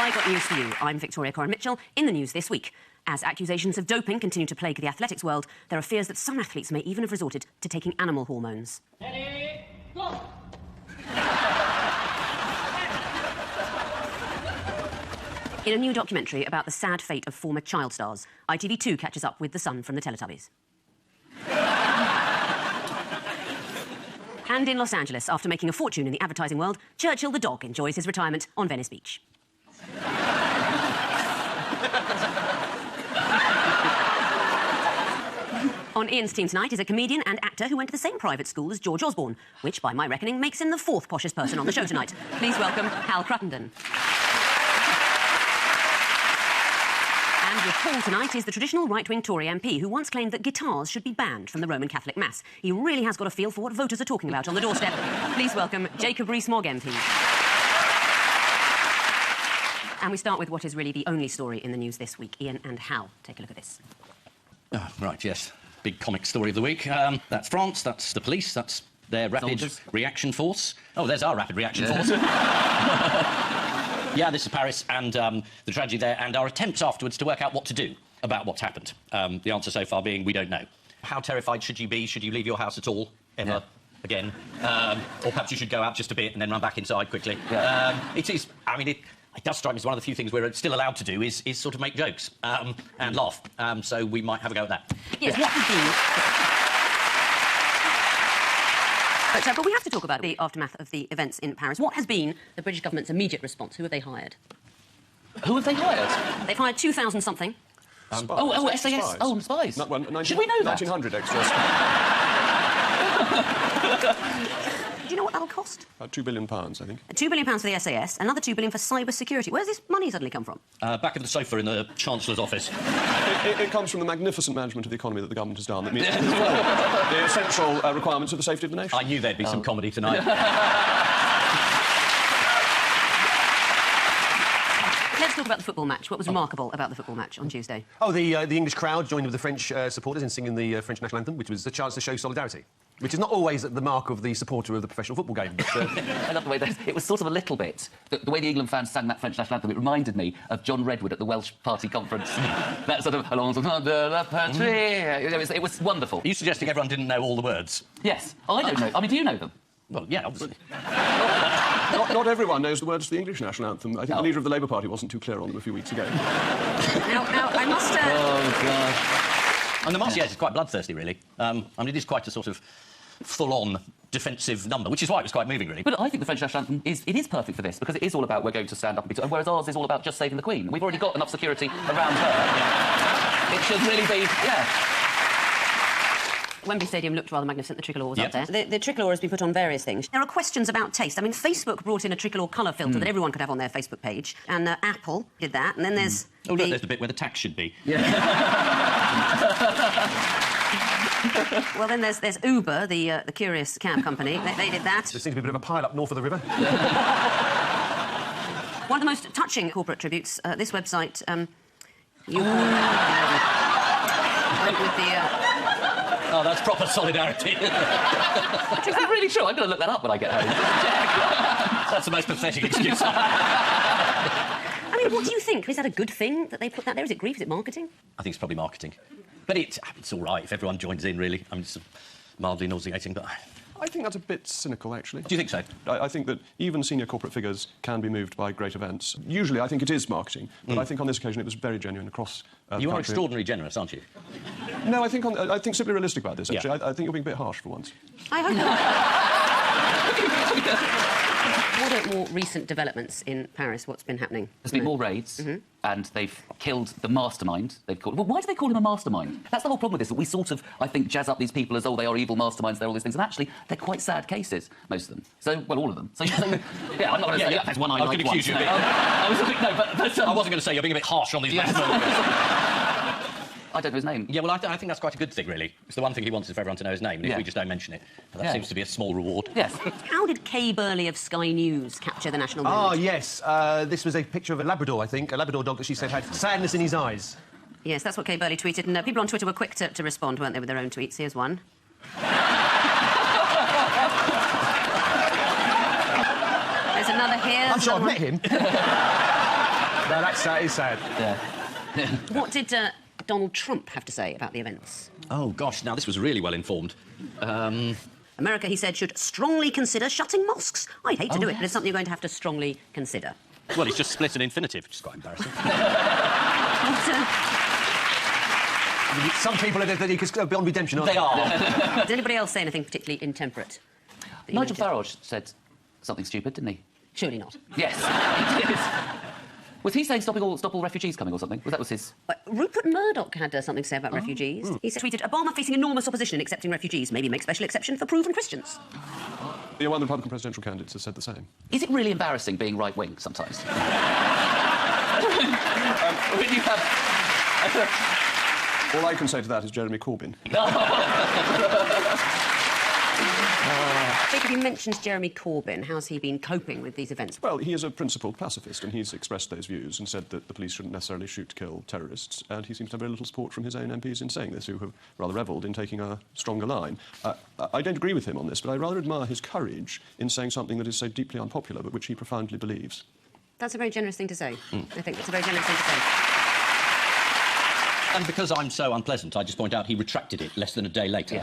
I got news for you. I'm Victoria Coren-Mitchell in the news this week. As accusations of doping continue to plague the athletics world, there are fears that some athletes may even have resorted to taking animal hormones. Ready, go! In a new documentary about the sad fate of former child stars, ITV2 catches up with the son from the Teletubbies. And in Los Angeles, after making a fortune in the advertising world, Churchill the dog enjoys his retirement on Venice Beach. On Ian's team tonight is a comedian and actor who went to the same private school as George Osborne, which, by my reckoning, makes him the fourth poshest person on the show tonight. Please welcome Hal Cruttenden. And with Paul tonight is the traditional right-wing Tory MP who once claimed that guitars should be banned from the Roman Catholic Mass. He really has got a feel for what voters are talking about on the doorstep. Please welcome Jacob Rees-Mogg MP. And we start with what is really the only story in the news this week. Ian and Hal, take a look at this. Oh, right, yes. Big comic story of the week. That's France, that's the police, that's their rapid reaction force. Oh, there's our rapid reaction force. Yeah, this is Paris and the tragedy there and our attempts afterwards to work out what to do about what's happened. The answer so far being we don't know. How terrified should you be? Should you leave your house at all? Ever? Yeah. Again? Or perhaps you should go out just a bit and then run back inside quickly. Yeah. It is... I mean, it does strike me as one of the few things we're still allowed to do is sort of make jokes and laugh. So we might have a go at that. Yes, what would be... But we have to talk about the aftermath of the events in Paris. What has been the British government's immediate response? Who have they hired? Who have they hired? They've hired 2,000-something. SAS. Spies. Oh, spies. Should we know that? 1,900 extras. Do you know what that'll cost? About £2 billion, I think. £2 billion for the SAS, another £2 billion for cyber security. Where's this money suddenly come from? Back of the sofa in the Chancellor's office. It comes from the magnificent management of the economy that the government has done. That meets the essential requirements of the safety of the nation. I knew there'd be some comedy tonight. Let's talk about the football match. What was remarkable about the football match on Tuesday? Oh, the English crowd joined with the French supporters in singing the French national anthem, which was a chance to show solidarity. Which is not always the mark of the supporter of the professional football game. But, I love the way it was sort of a little bit. The way the England fans sang that French national anthem, it reminded me of John Redwood at the Welsh Party conference. That sort of... It was wonderful. Are you suggesting everyone didn't know all the words? Yes. I don't know. I mean, do you know them? Well, yeah, obviously. Not everyone knows the words to the English national anthem. I think the leader of the Labour Party wasn't too clear on them a few weeks ago. Now, I must... Oh, God. And the Marseillaise is quite bloodthirsty, really. I mean, it is quite a sort of full-on defensive number, which is why it was quite moving, really. But I think the French national anthem is perfect for this, because it is all about we're going to stand up and be... Whereas ours is all about just saving the Queen. We've already got enough security around her. It should really be... Yeah. Wembley Stadium looked rather magnificent. The tricolour was up there. The tricolour has been put on various things. There are questions about taste. I mean, Facebook brought in a tricolour colour filter that everyone could have on their Facebook page, and Apple did that, and then there's... Oh, look, there's the bit where the tax should be. Yeah. Well, then there's Uber, the curious cab company. They did that. there seems to be a bit of a pile-up north of the river. One of the most touching corporate tributes, this website... went with the... Oh, that's proper solidarity. Is that really true? I'm going to look that up when I get home. That's the most pathetic excuse. I mean, what do you think? Is that a good thing that they put that there? Is it grief? Is it marketing? I think it's probably marketing. But it's all right if everyone joins in, really. I mean, it's mildly nauseating, but... I think that's a bit cynical, actually. Do you think so? I think that even senior corporate figures can be moved by great events. Usually, I think it is marketing, but I think on this occasion it was very genuine across the You are country. extraordinarily generous, aren't you? No, I think simply realistic about this, actually. I think you're being a bit harsh for once. I hope not. What are more recent developments in Paris? What's been happening? There's been more raids, and they've killed the mastermind. Well, why do they call him a mastermind? That's the whole problem with this, that we sort of, I think, jazz up these people as, oh, they are evil masterminds, they're all these things, and actually, they're quite sad cases, most of them. So, well, all of them. So yeah, I'm not going to say there's one I was going to accuse you a bit. I wasn't going to say you're being a bit harsh on these men. I don't know his name. Yeah, well, I think that's quite a good thing, really. It's the one thing he wants is for everyone to know his name, and if we just don't mention it, that seems to be a small reward. Yes. How did Kay Burley of Sky News capture the national mood? Oh, yes. This was a picture of a Labrador, I think. A Labrador dog that she said had sadness in his eyes. Yes, that's what Kay Burley tweeted, and people on Twitter were quick to respond, weren't they, with their own tweets? Here's one. There's another here. I'm sure I've met him. No, that is sad. Yeah. What did Donald Trump have to say about the events? Oh, gosh, now this was really well informed. America, he said, should strongly consider shutting mosques. I'd hate to do it, but it's something you're going to have to strongly consider. Well, he's just split an infinitive, which is quite embarrassing. Some people are that you could beyond redemption, aren't They are. Did anybody else say anything particularly intemperate? that you Nigel noted? Farage said something stupid, didn't he? Surely not. Yes, he did. Was he saying stop all refugees coming or something? That was his... Rupert Murdoch had something to say about refugees. He tweeted, Obama facing enormous opposition in accepting refugees. Maybe make special exception for proven Christians. Yeah, one of the Republican presidential candidates has said the same. Is it really embarrassing being right-wing sometimes? When you have... All I can say to that is Jeremy Corbyn. Jacob, you mentioned Jeremy Corbyn. How's he been coping with these events? Well, he is a principled pacifist, and he's expressed those views and said that the police shouldn't necessarily shoot to kill terrorists, and he seems to have very little support from his own MPs in saying this, who have rather revelled in taking a stronger line. I don't agree with him on this, but I rather admire his courage in saying something that is so deeply unpopular, but which he profoundly believes. That's a very generous thing to say. I think that's a very generous thing to say. And because I'm so unpleasant, I just point out he retracted it less than a day later,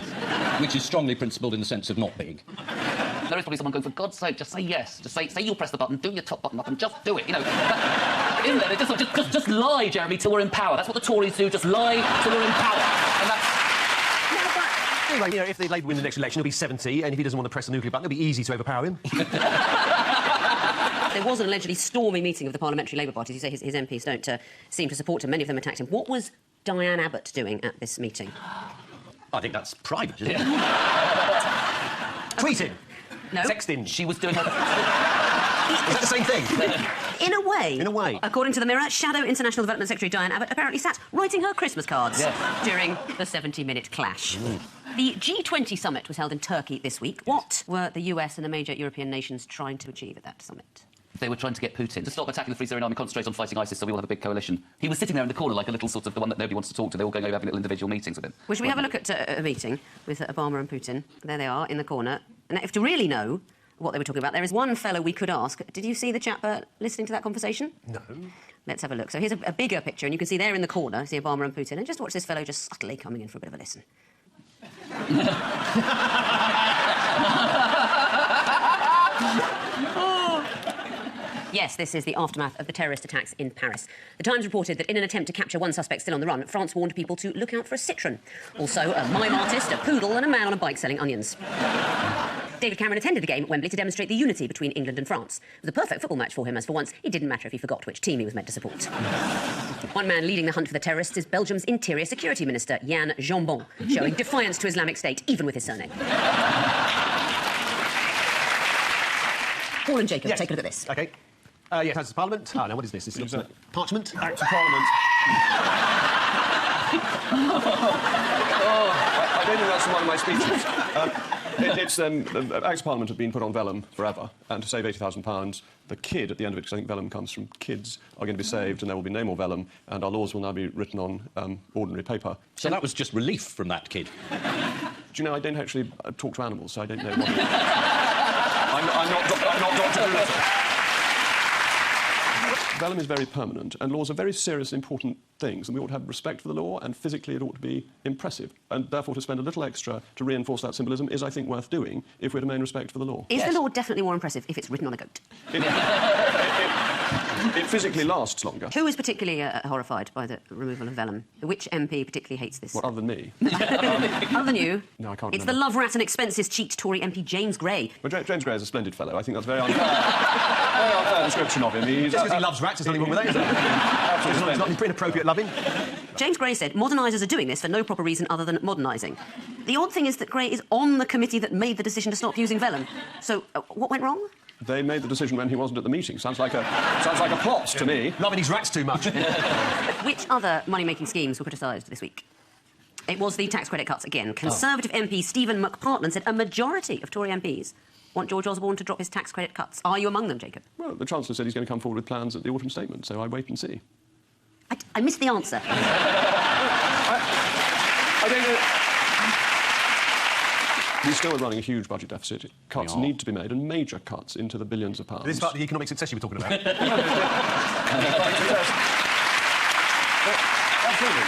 which is strongly principled in the sense of not being. There is probably someone going, for God's sake, just say yes. Just say you'll press the button, do your top button up and just do it. You know, in there, just lie, Jeremy, till we're in power. That's what the Tories do, just lie till we're in power. And that's... Anyway, you know, if the Labour win the next election, he'll be 70, and if he doesn't want to press the nuclear button, it'll be easy to overpower him. There was an allegedly stormy meeting of the Parliamentary Labour Party. You say his MPs don't seem to support him. Many of them attacked him. What was Diane Abbott doing at this meeting? I think that's private, isn't it? Tweeting. No. Sexting. She was doing her... Is that the same thing? In a way. In a way. According to the Mirror, Shadow International Development Secretary Diane Abbott apparently sat writing her Christmas cards during the 70-minute clash. The G20 summit was held in Turkey this week. What were the US and the major European nations trying to achieve at that summit? They were trying to get Putin to stop attacking the Free Syrian Army and concentrate on fighting ISIS so we all have a big coalition. He was sitting there in the corner like a little sort of the one that nobody wants to talk to. They're all going over having little individual meetings with him. Well, should we have a look at a meeting with Obama and Putin? There they are in the corner. And if to really know what they were talking about, there is one fellow we could ask. Did you see the chap listening to that conversation? No. Let's have a look. So here's a bigger picture, and you can see there in the corner, see Obama and Putin, and just watch this fellow just subtly coming in for a bit of a listen. Yes, this is the aftermath of the terrorist attacks in Paris. The Times reported that in an attempt to capture one suspect still on the run, France warned people to look out for a citron. Also, a mime artist, a poodle and a man on a bike selling onions. David Cameron attended the game at Wembley to demonstrate the unity between England and France. It was a perfect football match for him, as for once, it didn't matter if he forgot which team he was meant to support. One man leading the hunt for the terrorists is Belgium's Interior Security Minister, Jan Jambon, showing defiance to Islamic State, even with his surname. Paul and Jacob, take a look at this. OK. Yes, House of Parliament. Oh, no, what is this? This is parchment? Act of Parliament. I don't think that's one of my speeches. Acts of Parliament have been put on vellum forever, and to save £80,000, the kid at the end of it, because I think vellum comes from kids, are going to be saved, and there will be no more vellum, and our laws will now be written on ordinary paper. So that was just relief from that kid. Do you know, I don't actually talk to animals, so I don't know what... I'm not Dr. Dolittle. Vellum is very permanent, and laws are very serious, important things, and we ought to have respect for the law, and physically it ought to be impressive. And therefore, to spend a little extra to reinforce that symbolism is, I think, worth doing if we're to maintain respect for the law. Is the law definitely more impressive if it's written on a goat? It physically lasts longer. Who is particularly horrified by the removal of vellum? Which MP particularly hates this? What, other than me? Other than you? No, I can't It's remember. the love rat and expenses cheat Tory MP James Gray. Well, James Gray is a splendid fellow. I think that's a very unfair description of him. He's Just because he loves rats, there's nothing wrong with that, is there? absolutely It's not inappropriate loving. James Gray said modernisers are doing this for no proper reason other than modernising. The odd thing is that Gray is on the committee that made the decision to stop using vellum. So, what went wrong? They made the decision when he wasn't at the meeting. Sounds like a plot to me. Loving his rats too much. Which other money-making schemes were criticised this week? It was the tax credit cuts again. Conservative MP Stephen McPartland said a majority of Tory MPs want George Osborne to drop his tax credit cuts. Are you among them, Jacob? Well, the Chancellor said he's going to come forward with plans at the autumn statement, so I wait and see. I missed the answer. I don't know... We still are running a huge budget deficit. Cuts need to be made, and major cuts into the billions of pounds. This is about the economic success you were talking about. Absolutely.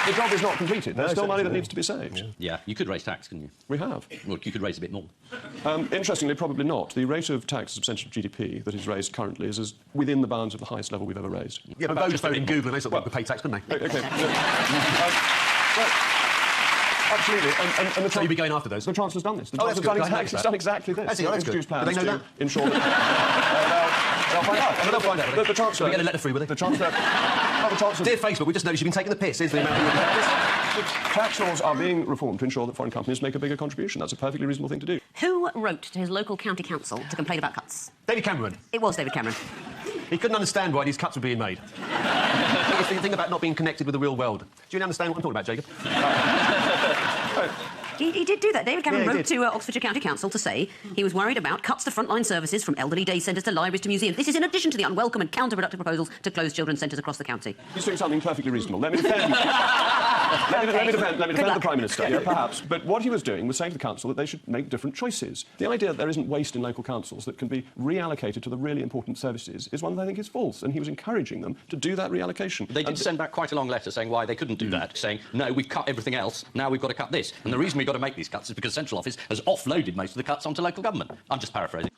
The job is not completed. There's still money that needs to be saved. Yeah, you could raise tax, couldn't you? We have. Well, you could raise a bit more. Interestingly, probably not. The rate of tax as a percentage of GDP that is raised currently is within the bounds of the highest level we've ever raised. Yeah, but Vodafone and Google, and they sort of pay tax, couldn't they? OK. Absolutely. And So you'd be going after those? The Chancellor's done this. The Chancellor's done exactly this. Has he? Oh, that's good. Plans Do they know to ensure that... they'll find out. They'll find out. The Chancellor... We get a letter through, will they? The Chancellor... the Chancellor... Dear Facebook, we just noticed you've been taking the piss. Here's the amount The tax laws are being reformed to ensure that foreign companies make a bigger contribution. That's a perfectly reasonable thing to do. Who wrote to his local county council to complain about cuts? David Cameron. It was David Cameron. He couldn't understand why these cuts were being made. The thing about not being connected with the real world. Do you really understand what I'm talking about, Jacob? He did do that. David Cameron Yeah, he wrote did. to Oxfordshire County Council to say he was worried about cuts to frontline services from elderly day centres to libraries to museums. This is in addition to the unwelcome and counterproductive proposals to close children's centres across the county. He's doing something perfectly reasonable. Let me defend... let me defend the Prime Minister, yeah, perhaps. But what he was doing was saying to the Council that they should make different choices. The idea that there isn't waste in local councils that can be reallocated to the really important services is one that I think is false, and he was encouraging them to do that reallocation. They did send back quite a long letter saying why they couldn't do that, saying, no, we've cut everything else, now we've got to cut this. And the reason we've got to make these cuts is because the Central Office has offloaded most of the cuts onto local government. I'm just paraphrasing.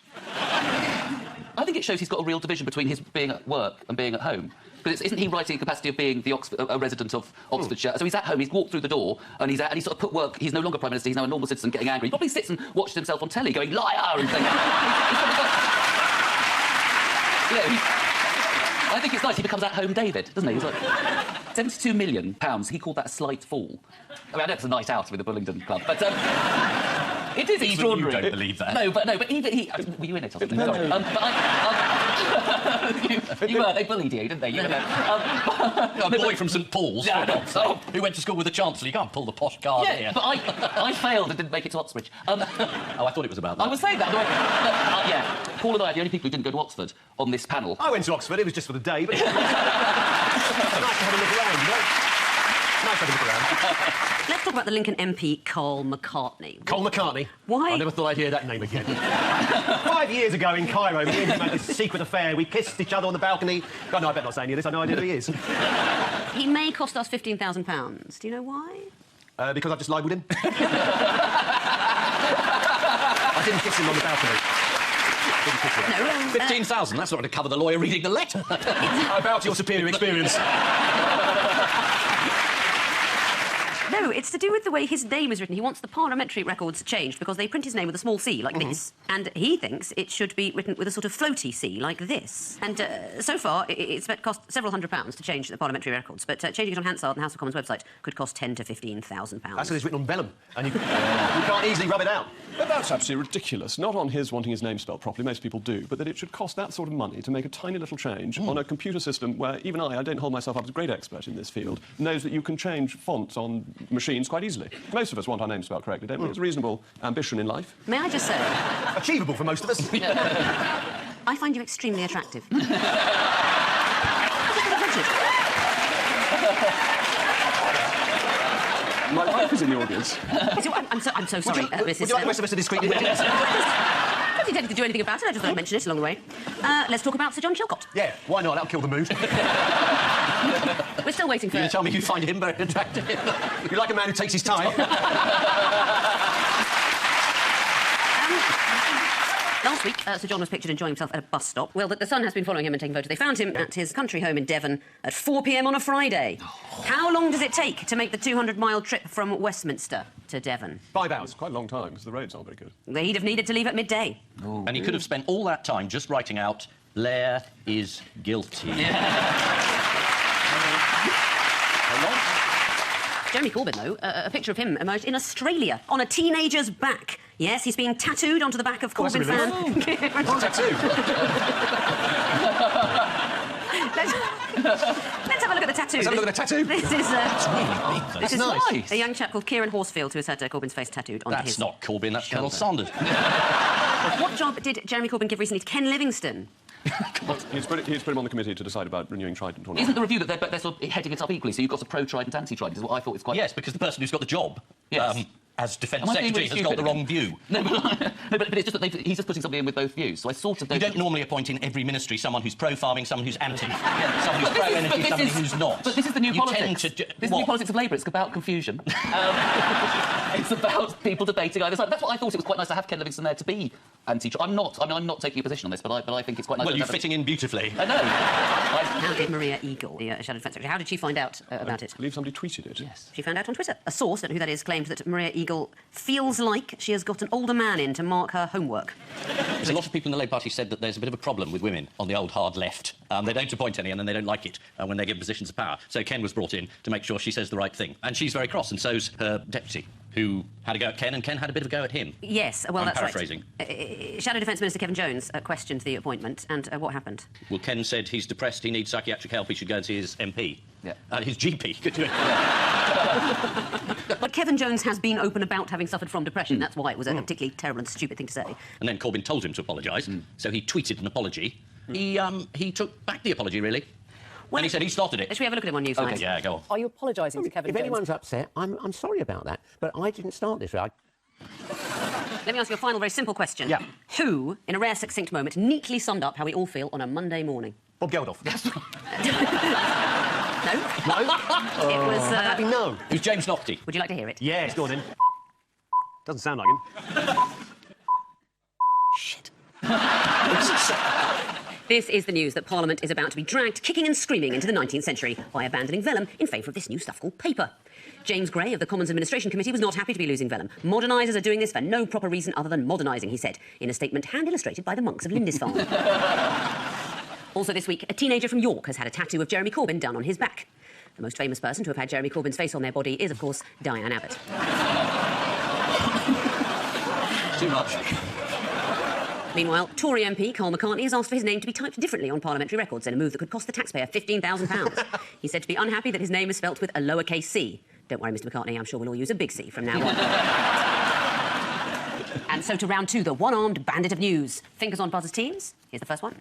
I think it shows he's got a real division between his being at work and being at home. Because isn't he writing in capacity of being a resident of Oxfordshire? So he's at home, he's walked through the door, and he's sort of put work... He's no longer Prime Minister, he's now a normal citizen getting angry. He probably sits and watches himself on telly going, liar, and things. I think it's nice he becomes at-home David, doesn't he? He's like... £72 million, he called that a slight fall. I mean, I know it's a night out with the Bullingdon Club, but... it is extraordinary. You don't believe that. No, but even he... Were you in it or something? Sorry. They bullied you, didn't they? You A boy from St Paul's, for God's sake, who went to school with the Chancellor. You can't pull the posh card here. But I failed and didn't make it to Oxford. Oh, I thought it was about that. I was saying that. Yeah, Paul and I are the only people who didn't go to Oxford on this panel. I went to Oxford, it was just for the day, but... It's nice to have a look around, you know? Nice to have a look around. Let's talk about the Lincoln MP, Cole McCartney. Cole McCartney? Why? I never thought I'd hear that name again. 5 years ago in Cairo, me and him had this secret affair. We kissed each other on the balcony. God, no, I better not say any of this. I have no idea who he is. He may cost us £15,000. Do you know why? Because I've just libelled him. I didn't kiss him on the balcony. No. 15,000, that's not going to cover the lawyer reading the letter. How about your superior experience? No, it's to do with the way his name is written. He wants the parliamentary records changed because they print his name with a small c, like this. And he thinks it should be written with a sort of floaty c, like this. And so far, it's cost several £100s to change the parliamentary records, but changing it on Hansard, the House of Commons website, could cost £10,000 to £15,000. That's because it's written on vellum, and you can't easily rub it out. But that's absolutely ridiculous. Not on his wanting his name spelled properly, most people do, but that it should cost that sort of money to make a tiny little change on a computer system where even I don't hold myself up as a great expert in this field, knows that you can change fonts on machines quite easily. Most of us want our names spelled correctly, don't we? It's a reasonable ambition in life. May I just say... Achievable for most of us. I find you extremely attractive. My wife is in the audience. I'm so sorry, Would you like the rest of us to discreetly... I wasn't intending to do anything about it, I just thought I'd mention it along the way. Let's talk about Sir John Chilcot. Yeah, why not? That'll kill the mood. We're still waiting for... You're going to tell me you find him very attractive? You like a man who takes his time? Last week, Sir John was pictured enjoying himself at a bus stop. Well, the Sun has been following him and taking photos. They found him at his country home in Devon at 4 p.m. on a Friday. How long does it take to make the 200-mile trip from Westminster to Devon? 5 hours. It's quite a long time, because the roads aren't very good. He'd have needed to leave at midday. And he could have spent all that time just writing out, Blair is guilty. Jeremy Corbyn, though, a picture of him emerged in Australia on a teenager's back. Yes, he's being tattooed onto the back of Corbyn fan. What's a tattoo? Let's have a look at the tattoo. Let's have a look at the tattoo. This is That's nice. a young chap called Kieran Horsfield who has had Corbyn's face tattooed onto his... That's not Corbyn, that's Colonel Sanders. What job did Jeremy Corbyn give recently to Ken Livingstone? He's put him on the committee to decide about renewing Trident or not. Isn't the review that they're sort of heading it up equally, so you've got a pro-Trident, anti-Trident, is what I thought was quite... Yes, because the person who's got the job Yes. as Defence Am I being Secretary, really has got the stupid wrong view. No, but it's just that he's just putting somebody in with both views. So I sort of You don't normally appoint in every ministry someone who's pro-farming, someone who's anti, someone who's pro-energy, somebody who's not. But this is the new You politics. tend to... This is the new politics of Labour. It's about confusion. It's about people debating either side. That's what I thought. It was quite nice to have Ken Livingstone there to be anti-Trump. I'm not taking a position on this, but I think it's quite nice. Well, you're fitting in beautifully. I know. How did Maria Eagle, the Shadow Defence Secretary, how did she find out about it? I believe somebody tweeted it. Yes. She found out on Twitter. A source, don't know who that is, claimed that Maria Eagle feels like she has got an older man in to mark her homework. There's a lot of people in the Labour Party said that there's a bit of a problem with women on the old hard left. They don't appoint any, and then they don't like it when they get positions of power. So Ken was brought in to make sure she says the right thing. And she's very cross, and so's her deputy, who had a go at Ken, and Ken had a bit of a go at him. Yes, well, I'm that's paraphrasing. Right. Shadow Defence Minister Kevin Jones questioned the appointment, and what happened? Well, Ken said he's depressed, he needs psychiatric help, he should go and see his MP. Yeah. His GP. But Kevin Jones has been open about having suffered from depression. That's why it was a particularly terrible and stupid thing to say. And then Corbyn told him to apologise, so he tweeted an apology. He took back the apology, really. Well, and he said he started it. Should we have a look at him on Newsnight? Okay, yeah, go on. Are you apologising to Kevin If Jones? anyone's upset, I'm sorry about that. But I didn't start this. Let me ask you a final, very simple question. Yeah. Who, in a rare succinct moment, neatly summed up how we all feel on a Monday morning? Bob Geldof. No? It was... Happy no. It was James Naughty. Would you like to hear it? Yes, go on in. Doesn't sound like him. Shit. This is the news that Parliament is about to be dragged kicking and screaming into the 19th century by abandoning vellum in favour of this new stuff called paper. James Gray of the Commons Administration Committee was not happy to be losing vellum. Modernisers are doing this for no proper reason other than modernising, he said, in a statement hand-illustrated by the monks of Lindisfarne. Also this week, a teenager from York has had a tattoo of Jeremy Corbyn done on his back. The most famous person to have had Jeremy Corbyn's face on their body is, of course, Diane Abbott. Too much. Meanwhile, Tory MP Carl McCartney has asked for his name to be typed differently on parliamentary records in a move that could cost the taxpayer £15,000. He's said to be unhappy that his name is spelt with a lowercase c. Don't worry, Mr McCartney, I'm sure we'll all use a big C from now on. And so to round two, the one-armed bandit of news. Fingers on buzzers, teams. Here's the first one.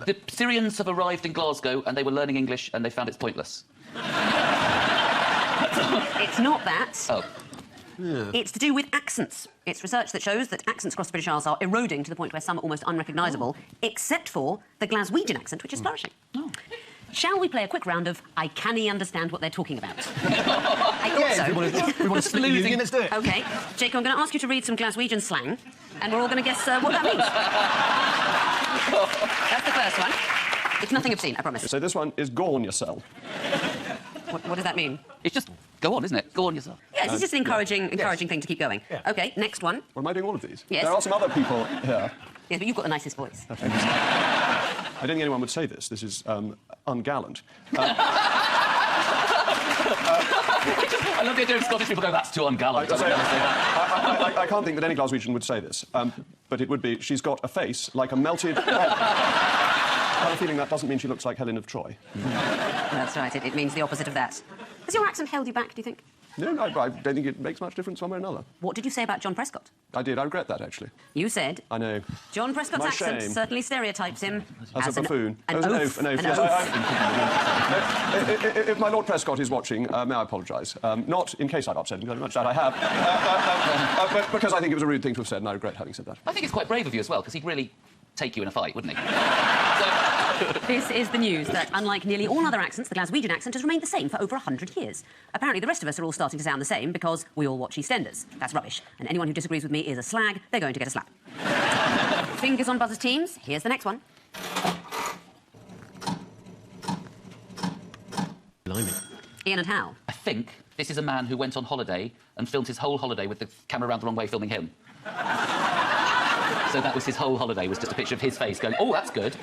The Syrians have arrived in Glasgow and they were learning English and they found it's pointless. It's not that. Oh. Yeah. It's to do with accents. It's research that shows that accents across the British Isles are eroding to the point where some are almost unrecognisable, except for the Glaswegian accent, which is flourishing. Oh. Shall we play a quick round of I canny understand what they're talking about? I thought so. We want to split the union, let's do it. OK. Jake, I'm going to ask you to read some Glaswegian slang, and we're all going to guess what that means. That's the first one. It's nothing obscene, I promise. So this one is gorn yourself. What does that mean? It's just, go on, isn't it? Go on yourself. Yes, it's just an encouraging thing to keep going. Yeah. OK, next one. Well, am I doing all of these? Yes. There are some other people here. Yes, but you've got the nicest voice. I don't think anyone would say this. This is ungallant. I love the idea of Scottish people going, that's too ungallant. I can't think that any Glaswegian would say this, but it would be, she's got a face like a melted... I have a feeling that doesn't mean she looks like Helen of Troy. That's right, it means the opposite of that. Has your accent held you back, do you think? No, I don't think it makes much difference one way or another. What did you say about John Prescott? I did. I regret that, actually. You said... I know. John Prescott's My accent shame. certainly stereotypes him as a buffoon. An oaf. An oaf. Yes, if my Lord Prescott is watching, may I apologise? Not in case I've upset him, very much that I have. But because I think it was a rude thing to have said, and I regret having said that. I think it's quite brave of you as well, because he'd really take you in a fight, wouldn't he? This is the news that, unlike nearly all other accents, the Glaswegian accent has remained the same for over 100 years. Apparently, the rest of us are all starting to sound the same because we all watch EastEnders. That's rubbish. And anyone who disagrees with me is a slag. They're going to get a slap. Fingers on buzzers, teams. Here's the next one. Blimey. Ian and Hal. I think this is a man who went on holiday and filmed his whole holiday with the camera around the wrong way filming him. So that was his whole holiday, was just a picture of his face going, oh, that's good.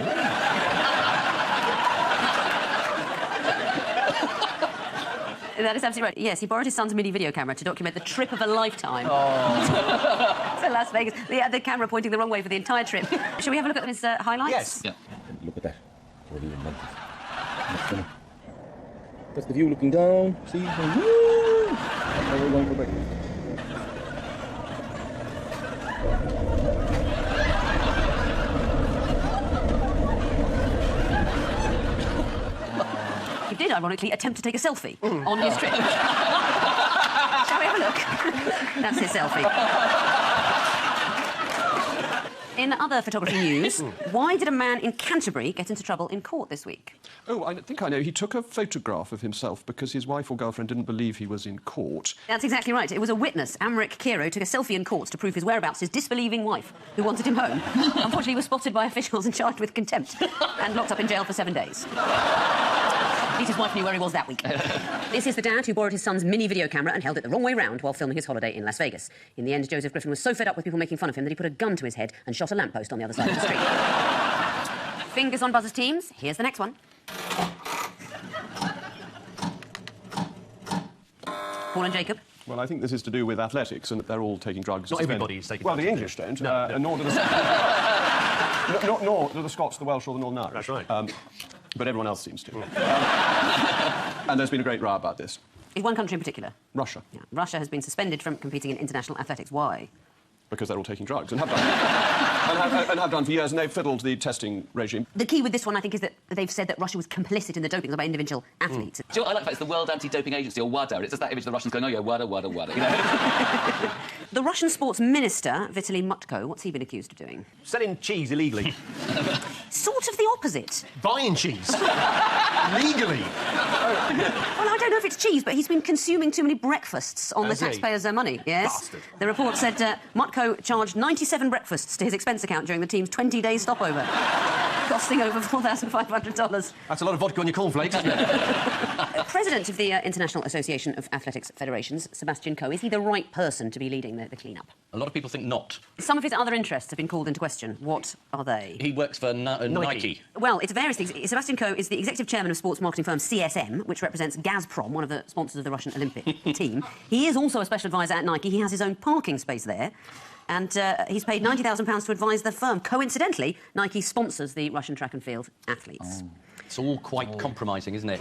That is absolutely right. Yes, he borrowed his son's mini video camera to document the trip of a lifetime. Oh. To Las Vegas. The camera pointing the wrong way for the entire trip. Shall we have a look at his highlights? Yes. Yeah. Look at that. That's the view looking down. See? Woo! Now we're going for back. You did ironically attempt to take a selfie on his trip. Shall we have a look? That's his selfie. In other photography news, why did a man in Canterbury get into trouble in court this week? Oh, I think I know. He took a photograph of himself because his wife or girlfriend didn't believe he was in court. That's exactly right. It was a witness, Amric Kiro, took a selfie in court to prove his whereabouts to his disbelieving wife, who wanted him home. Unfortunately, he was spotted by officials and charged with contempt and locked up in jail for 7 days. At least his wife knew where he was that week. This is the dad who borrowed his son's mini video camera and held it the wrong way round while filming his holiday in Las Vegas. In the end, Joseph Griffin was so fed up with people making fun of him that he put a gun to his head and shot a lamppost on the other side of the street. Fingers on buzzers, teams. Here's the next one. Paul and Jacob. Well, I think this is to do with athletics and that they're all taking drugs. Not everybody's taking Well, drugs. the English don't, No. nor do the... nor do the Scots, the Welsh or the Northern Irish. That's right. But everyone else seems to. And there's been a great row about this. Is one country in particular? Russia. Yeah. Russia has been suspended from competing in international athletics. Why? Because they're all taking drugs and have done. and have done for years, and they've fiddled the testing regime. The key with this one, I think, is that they've said that Russia was complicit in the doping by individual athletes. Do you know what I like the fact it's the World Anti-Doping Agency, or WADA. It's just that image of the Russians going, oh, yeah, WADA, WADA, WADA. You know? The Russian sports minister, Vitaly Mutko, what's he been accused of doing? Selling cheese illegally. Sort of the opposite. Buying cheese. Legally. Well, I don't know if it's cheese, but he's been consuming too many breakfasts on Has the he? taxpayers' money. Yes. Bastard. The report said Mutko charged 97 breakfasts to his expense account during the team's 20-day stopover, costing over $4,500. That's a lot of vodka on your cornflakes, isn't it? President of the International Association of Athletics Federations, Sebastian Coe, is he the right person to be leading the clean-up? A lot of people think not. Some of his other interests have been called into question. What are they? He works for Nike. Well, it's various things. Sebastian Coe is the executive chairman of sports marketing firm CSM, which represents Gazprom, one of the sponsors of the Russian Olympic team. He is also a special advisor at Nike. He has his own parking space there. And he's paid £90,000 to advise the firm. Coincidentally, Nike sponsors the Russian track and field athletes. Oh. It's all quite compromising, isn't it?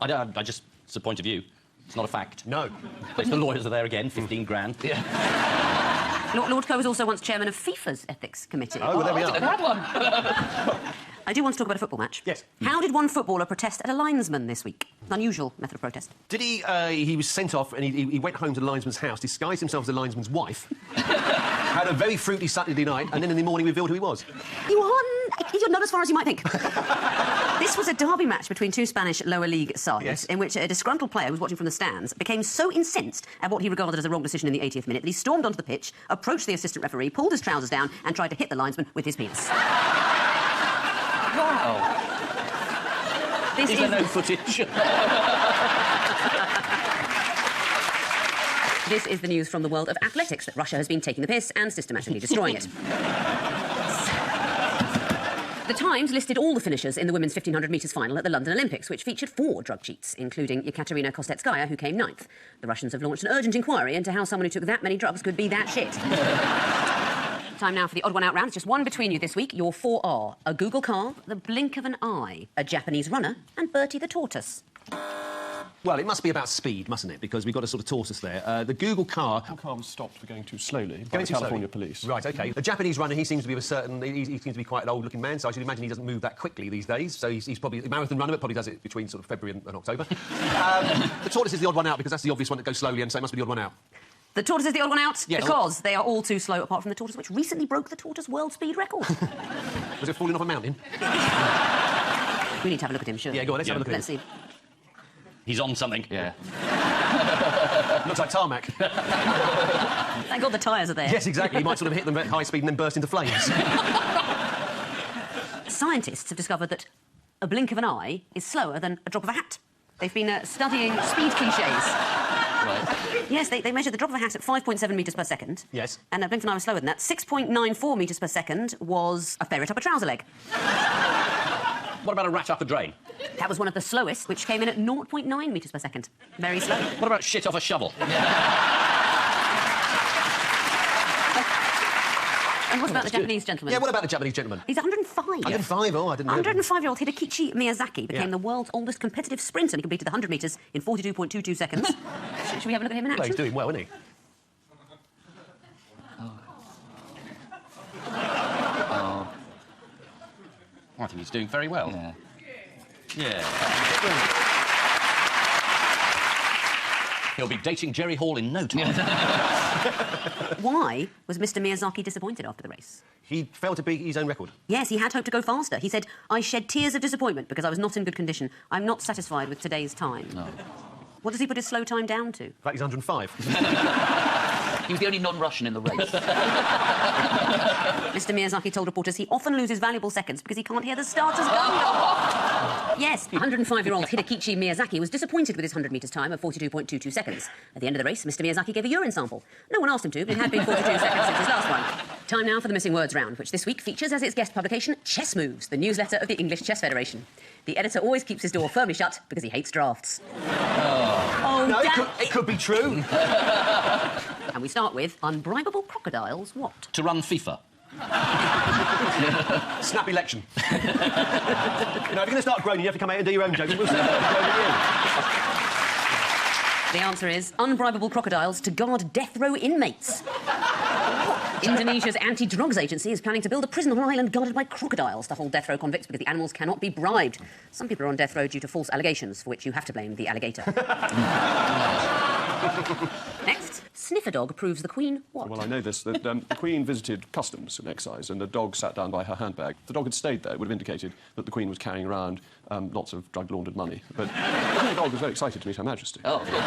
I just... It's a point of view. It's not a fact. No. But the lawyers are there again, 15 grand. Yeah. Lord Coe was also once chairman of FIFA's ethics committee. Oh, well, there we I are. didn't have one. I do want to talk about a football match. Yes. How did one footballer protest at a linesman this week? Unusual method of protest. Did he... he was sent off and he went home to the linesman's house, disguised himself as the linesman's wife, had a very fruity Saturday night, and then in the morning revealed who he was. You're not as far as you might think. This was a derby match between two Spanish lower league sides, Yes. in which a disgruntled player who was watching from the stands became so incensed at what he regarded as a wrong decision in the 80th minute that he stormed onto the pitch, approached the assistant referee, pulled his trousers down and tried to hit the linesman with his penis. Wow. This Is there no footage? This is the news from the world of athletics, that Russia has been taking the piss and systematically destroying it. The Times listed all the finishers in the women's 1500 metres final at the London Olympics, which featured 4 drug cheats, including Ekaterina Kostetskaya, who came 9th. The Russians have launched an urgent inquiry into how someone who took that many drugs could be that shit. Time now for the odd one out round. It's just one between you this week. Your 4 are a Google car, the blink of an eye, a Japanese runner, and Bertie the tortoise. Well, it must be about speed, mustn't it? Because we've got a sort of tortoise there. The Google car... The car was stopped for going too slowly by Going the too California slowly. police. Right, OK. The Japanese runner, he seems to be of a certain... He seems to be quite an old-looking man, so I should imagine he doesn't move that quickly these days. So he's probably a marathon runner, but probably does it between sort of February and October. The tortoise is the odd one out, because that's the obvious one that goes slowly, and so it must be the odd one out. The tortoise is the odd one out Yes. because they are all too slow, apart from the tortoise, which recently broke the tortoise world speed record. Was it falling off a mountain? We need to have a look at him, sure. Yeah, go on, let's have a look at Let's see. He's on something. Yeah. Looks like tarmac. Thank God the tyres are there. Yes, exactly. He might sort of hit them at high speed and then burst into flames. Scientists have discovered that a blink of an eye is slower than a drop of a hat. They've been studying speed cliches. Right. Yes, they measured the drop of a hat at 5.7 metres per second. Yes. And a blink of an eye was slower than that. 6.94 metres per second was a ferret up a trouser leg. What about a rat up a drain? That was one of the slowest, which came in at 0.9 metres per second. Very slow. What about shit off a shovel? And what about the Japanese gentleman? Yeah, what about the Japanese gentleman? He's 105. 105, oh, I didn't know. 105-year-old Hidekichi Miyazaki became Yeah. the world's oldest competitive sprinter, and he completed the 100 metres in 42.22 seconds. Should we have a look at him in Well, action? he's doing well, isn't he? I think he's doing very well. Yeah. Yeah. He'll be dating Jerry Hall in no time. Why was Mr Miyazaki disappointed after the race? He failed to beat his own record. Yes, he had hoped to go faster. He said, "I shed tears of disappointment because I was not in good condition. I'm not satisfied with today's time." No. What does he put his slow time down to? In fact, he's 105. He was the only non-Russian in the race. Mr Miyazaki told reporters he often loses valuable seconds because he can't hear the starter's gun. Yes, 105-year-old Hidekichi Miyazaki was disappointed with his 100 metres time of 42.22 seconds. At the end of the race, Mr Miyazaki gave a urine sample. No one asked him to, but it had been 42 seconds since his last one. Time now for the Missing Words round, which this week features as its guest publication Chess Moves, the newsletter of the English Chess Federation. The editor always keeps his door firmly shut because he hates drafts. Oh, No, it could be true. And we start with unbribable crocodiles what? To run FIFA. Snap election. You know, if you're going to start groaning, you have to come out and do your own jokes. We'll start groaning at The answer is unbribable crocodiles to guard death row inmates. Indonesia's anti-drugs agency is planning to build a prison on an island guarded by crocodiles to hold death row convicts because the animals cannot be bribed. Some people are on death row due to false allegations, for which you have to blame the alligator. Next, sniffer dog proves the Queen what? Well, I know this, that the Queen visited customs and excise, and the dog sat down by her handbag. If the dog had stayed there, it would have indicated that the Queen was carrying around lots of drug-laundered money. But I think the dog was very excited to meet Her Majesty. Oh, of course.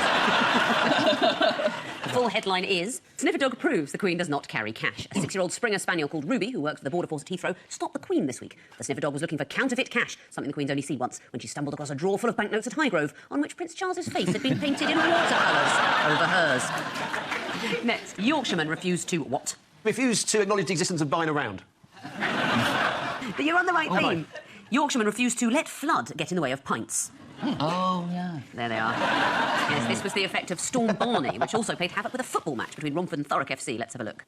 The full headline is, sniffer dog proves the Queen does not carry cash. A 6-year-old Springer Spaniel called Ruby, who works for the Border Force at Heathrow, stopped the Queen this week. The sniffer dog was looking for counterfeit cash, something the Queen's only seen once, when she stumbled across a drawer full of banknotes at Highgrove, on which Prince Charles's face had been painted in watercolours over hers. Next, Yorkshireman refused to what? Refused to acknowledge the existence of buying around. But you're on the right theme. Yorkshireman refused to let flood get in the way of pints. Oh, yeah. There they are. Yes, this was the effect of Storm Barney, which also played havoc with a football match between Romford and Thurrock FC. Let's have a look.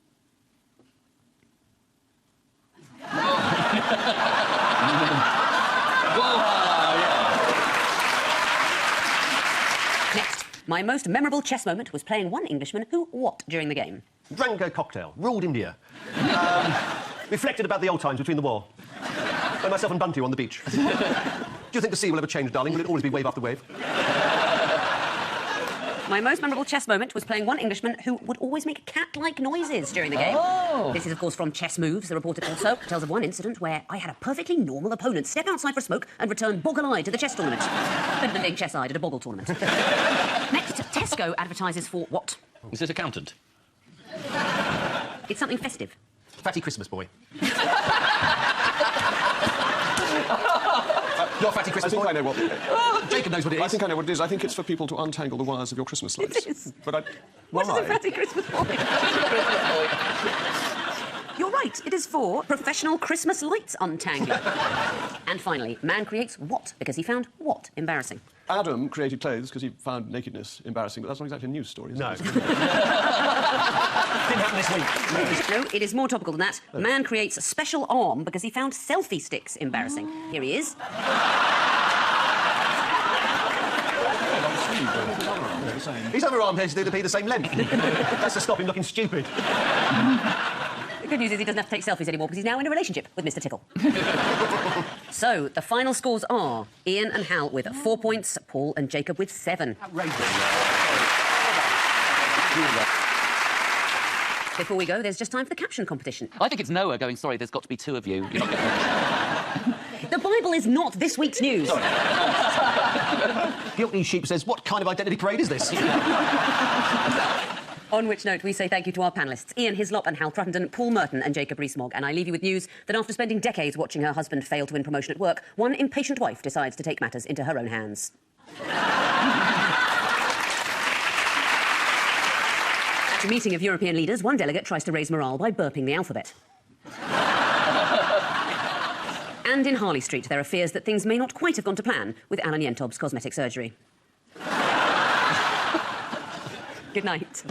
Next, my most memorable chess moment was playing one Englishman who what during the game? Drank a cocktail. Ruled India. Reflected about the old times between the war. By myself and Bunty on the beach. Do you think the sea will ever change, darling? Will it always be wave after wave? My most memorable chess moment was playing one Englishman who would always make cat-like noises during the game. Oh. This is, of course, from Chess Moves. The reporter also tells of one incident where I had a perfectly normal opponent step outside for a smoke and return boggle-eyed to the chess tournament. Better than being chess-eyed at a boggle tournament. Next, Tesco advertises for what? Is this accountant? It's something festive. Fatty Christmas boy. Your fatty Christmas I think boy. I know what... Jacob knows what it is. I think I know what it is. I think it's for people to untangle the wires of your Christmas lights. It is. But I... What Why? is a fatty Christmas boy? You're right, it is for professional Christmas lights untangling. And finally, man creates what because he found what embarrassing? Adam created clothes because he found nakedness embarrassing, but that's not exactly a news story, is No. it? Didn't happen this week. No, it is more topical than that. Man creates a special arm because he found selfie sticks embarrassing. Here he is. His other arm hairs need to be the same length. That's to stop him looking stupid. The good news is he doesn't have to take selfies anymore because he's now in a relationship with Mr. Tickle. So, the final scores are Ian and Hal with 4 points, Paul and Jacob with 7. Before we go, there's just time for the caption competition. I think it's Noah going, sorry, there's got to be two of you. You're not getting... The Bible is not this week's news. Guilty Sheep says, what kind of identity parade is this? On which note, we say thank you to our panellists, Ian Hislop and Hal Cruttenden, Paul Merton and Jacob Rees-Mogg. And I leave you with news that after spending decades watching her husband fail to win promotion at work, one impatient wife decides to take matters into her own hands. At a meeting of European leaders, one delegate tries to raise morale by burping the alphabet. And in Harley Street, there are fears that things may not quite have gone to plan with Alan Yentob's cosmetic surgery. Good night.